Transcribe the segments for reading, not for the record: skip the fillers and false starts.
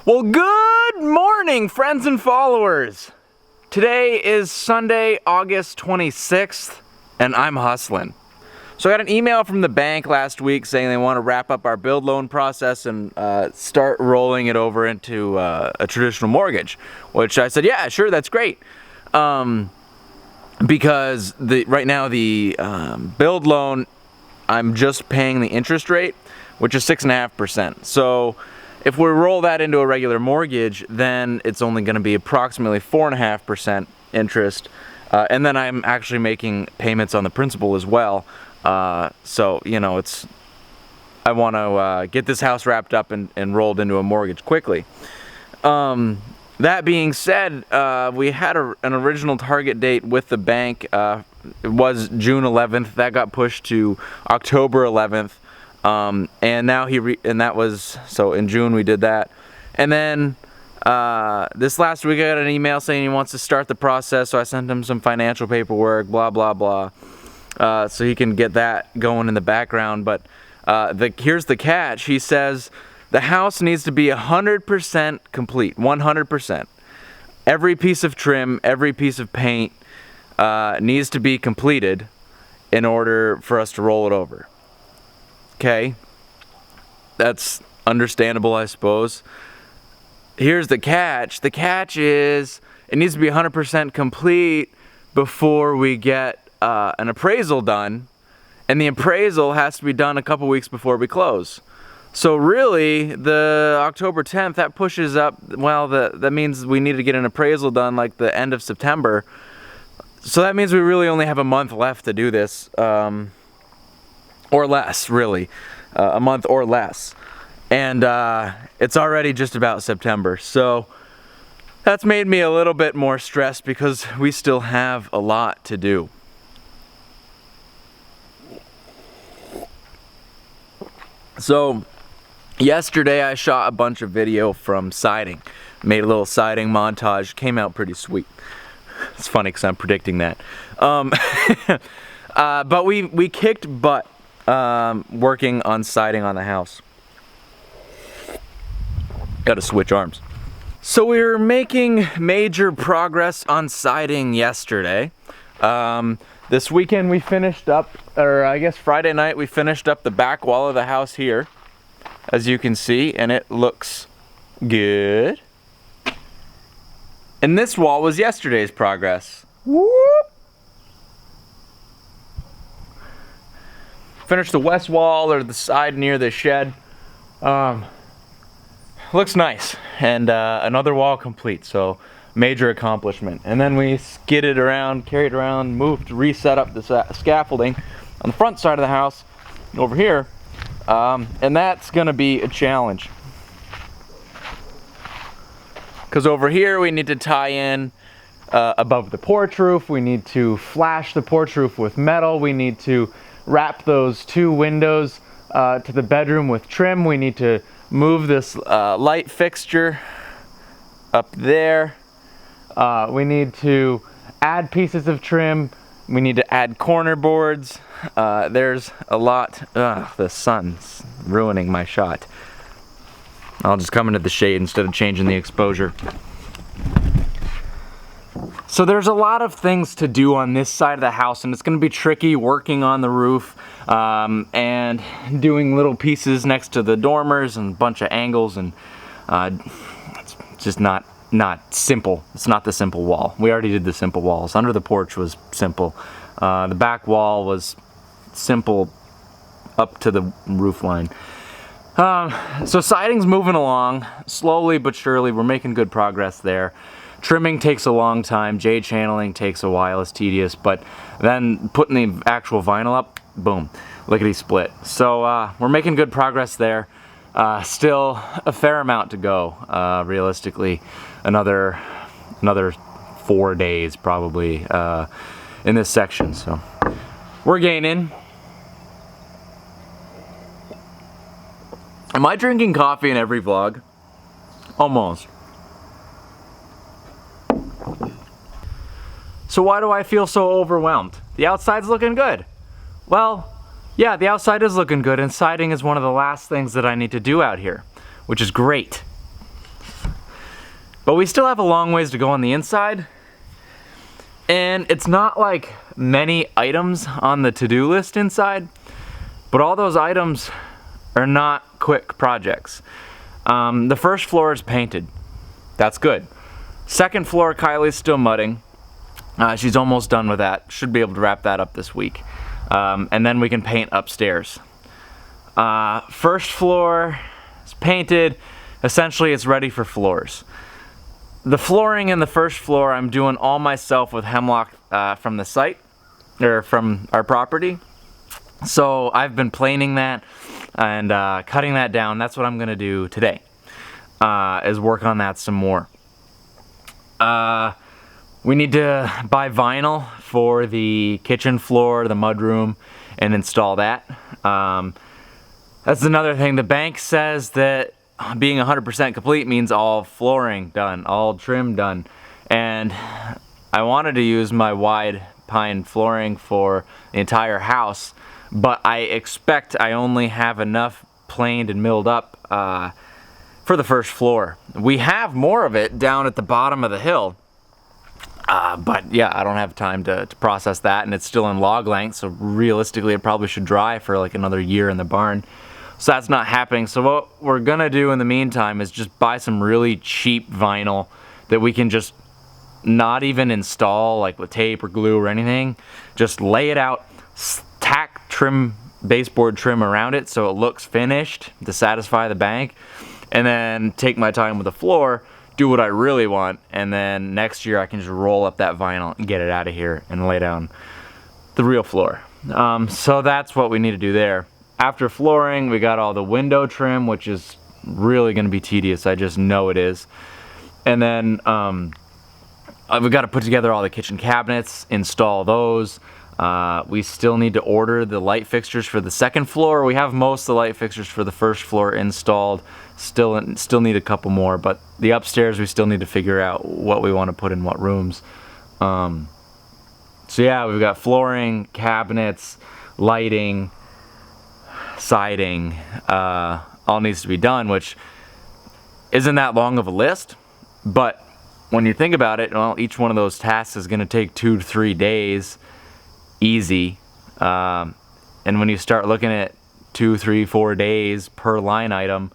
Well, good morning, friends and followers. Today is Sunday, August 26th, and I'm hustling. So I got an email from the bank last week saying they want to wrap up our build loan process and start rolling it over into a traditional mortgage, which I said, yeah, sure, that's great. Because right now the build loan, I'm just paying the interest rate, which is 6.5%. So if we roll that into a regular mortgage, then it's only going to be approximately 4.5% interest, and then I'm actually making payments on the principal as well. So you know, I want to get this house wrapped up and rolled into a mortgage quickly. That being said, we had an original target date with the bank. It was June 11th. That got pushed to October 11th. And now that was, so in June we did that. And then this last week I got an email saying he wants to start the process, so I sent him some financial paperwork, blah blah blah, so he can get that going in the background. But here's the catch. He says the house needs to be 100% complete, 100%. Every piece of trim, every piece of paint needs to be completed in order for us to roll it over. Okay, that's understandable, I suppose. Here's the catch. The catch is it needs to be 100% complete before we get an appraisal done, and the appraisal has to be done a couple weeks before we close. So really, the October 10th, that pushes up, well, that means we need to get an appraisal done like the end of September. So that means we really only have a month left to do this. Or less, really. A month or less. And it's already just about September. So that's made me a little bit more stressed because we still have a lot to do. So yesterday I shot a bunch of video from siding. Made a little siding montage. Came out pretty sweet. It's funny because I'm predicting that. But we kicked butt. Working on siding on the house. Gotta switch arms. So we were making major progress on siding yesterday. This weekend we finished up, or I guess Friday night we finished up the back wall of the house here, as you can see, and it looks good. And this wall was yesterday's progress. Whoop! Finished the west wall, or the side near the shed. Looks nice, and another wall complete, so major accomplishment. And then we skidded around, carried around, moved, reset up the scaffolding on the front side of the house over here, and that's gonna be a challenge. Because over here we need to tie in above the porch roof, we need to flash the porch roof with metal, we need to wrap those two windows to the bedroom with trim. We need to move this light fixture up there. We need to add pieces of trim. We need to add corner boards. There's a lot. The sun's ruining my shot. I'll just come into the shade instead of changing the exposure. So there's a lot of things to do on this side of the house, and it's going to be tricky working on the roof and doing little pieces next to the dormers and a bunch of angles, and it's just not simple. It's not the simple wall. We already did the simple walls. Under the porch was simple. The back wall was simple up to the roof line. So siding's moving along slowly but surely. We're making good progress there. Trimming takes a long time, J-channeling takes a while, it's tedious, but then putting the actual vinyl up, boom, lickety split. So we're making good progress there. Still a fair amount to go, realistically. Another 4 days probably in this section, so we're gaining. Am I drinking coffee in every vlog? Almost. So why do I feel so overwhelmed? The outside's looking good. Well, yeah, the outside is looking good, and siding is one of the last things that I need to do out here, which is great. But we still have a long ways to go on the inside. And it's not like many items on the to-do list inside, but all those items are not quick projects. The first floor is painted. That's good. Second floor, Kylie's still mudding. She's almost done with that. Should be able to wrap that up this week. And then we can paint upstairs. First floor is painted. Essentially, it's ready for floors. The flooring in the first floor, I'm doing all myself with hemlock from the site, or from our property. So I've been planing that and cutting that down. That's what I'm gonna do today, is work on that some more. We need to buy vinyl for the kitchen floor, the mudroom, and install that. That's another thing. The bank says that being 100% complete means all flooring done, all trim done. And I wanted to use my wide pine flooring for the entire house, but I expect I only have enough planed and milled up for the first floor. We have more of it down at the bottom of the hill, but yeah, I don't have time to process that, and it's still in log length, so realistically it probably should dry for like another year in the barn. So that's not happening. So what we're gonna do in the meantime is just buy some really cheap vinyl that we can just not even install like with tape or glue or anything. Just lay it out, tack trim, baseboard trim around it so it looks finished to satisfy the bank, and then take my time with the floor, do what I really want, and then next year I can just roll up that vinyl and get it out of here and lay down the real floor. So that's what we need to do there. After flooring, we got all the window trim, which is really going to be tedious. I just know it is. And then we've got to put together all the kitchen cabinets, install those. We still need to order the light fixtures for the second floor. We have most of the light fixtures for the first floor installed. Still need a couple more, but the upstairs we still need to figure out what we want to put in what rooms. So yeah, we've got flooring, cabinets, lighting, siding, all needs to be done, which isn't that long of a list, but when you think about it, well, each one of those tasks is going to take 2 to 3 days easy, and when you start looking at 2, 3, 4 days per line item,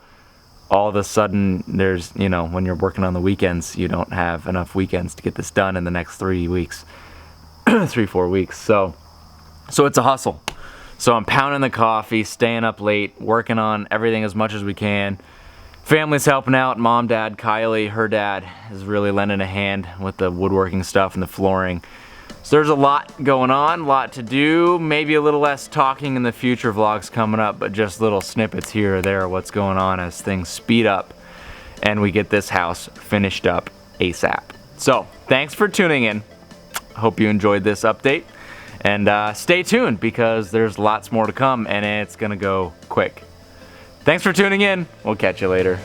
all of a sudden there's, you know, when you're working on the weekends, you don't have enough weekends to get this done in the next 3 weeks 3-4 weeks, so it's a hustle. So I'm pounding the coffee, staying up late, working on everything as much as we can. Family's helping out. Mom, Dad, Kylie, her dad is really lending a hand with the woodworking stuff and the flooring. So there's a lot going on, a lot to do. Maybe a little less talking in the future vlogs coming up, but just little snippets here or there of what's going on as things speed up and we get this house finished up ASAP. So thanks for tuning in. Hope you enjoyed this update. And stay tuned because there's lots more to come and it's gonna go quick. Thanks for tuning in. We'll catch you later.